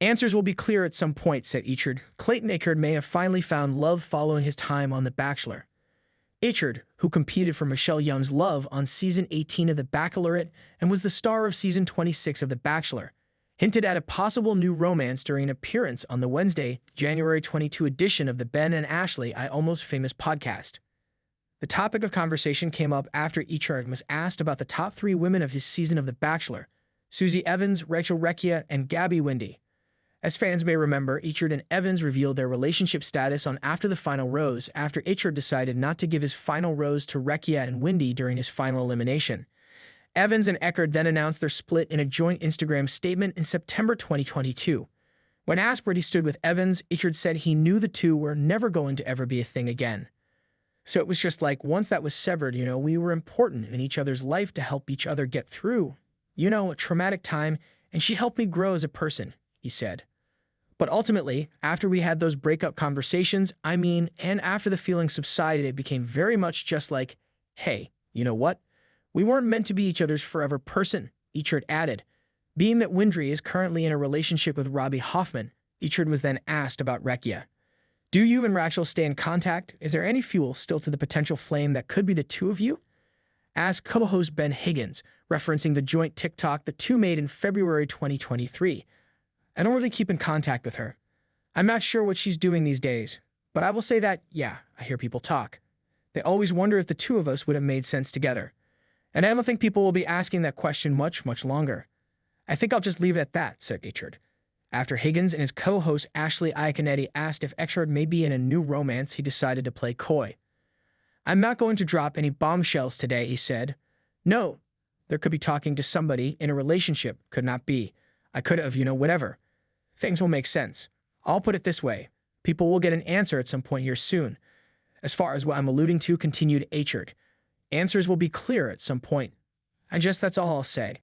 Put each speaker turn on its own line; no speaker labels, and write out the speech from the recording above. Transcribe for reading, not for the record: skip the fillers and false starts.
Answers will be clear at some point, said Echard. Clayton Echard may have finally found love following his time on The Bachelor. Echard, who competed for Michelle Yeoh's love on Season 18 of The Bachelorette and was the star of Season 26 of The Bachelor, hinted at a possible new romance during an appearance on the Wednesday, January 22 edition of the Ben and Ashley I Almost Famous podcast. The topic of conversation came up after Echard was asked about the top 3 women of his season of The Bachelor: Susie Evans, Rachel Recchia, and Gabby Windey. As fans may remember, Echard and Evans revealed their relationship status on After the Final Rose after Echard decided not to give his final rose to Recchia and Windey during his final elimination. Evans and Echard then announced their split in a joint Instagram statement in September 2022. When asked where he stood with Evans, Echard said he knew the two were never going to ever be a thing again. So it was just like, once that was severed, we were important in each other's life to help each other get through, a traumatic time, and she helped me grow as a person, he said. But ultimately, after we had those breakup conversations, and after the feelings subsided, it became very much just like, hey, you know what? We weren't meant to be each other's forever person, Echard added. Being that Windey is currently in a relationship with Robbie Hoffman, Echard was then asked about Recchia. Do you and Rachel stay in contact? Is there any fuel still to the potential flame that could be the two of you? Asked co-host Ben Higgins, referencing the joint TikTok the two made in February 2023. I don't really keep in contact with her. I'm not sure what she's doing these days, but I will say that, yeah, I hear people talk. They always wonder if the two of us would have made sense together. And I don't think people will be asking that question much longer. I think I'll just leave it at that, said Echard. After Higgins and his co-host Ashley Iaconetti asked if Echard may be in a new romance, he decided to play coy. I'm not going to drop any bombshells today, he said. No, there could be talking to somebody in a relationship, could not be. I could have, whatever. Things will make sense. I'll put it this way. People will get an answer at some point here soon. As far as what I'm alluding to, continued Echard. Answers will be clear at some point. That's all I'll say.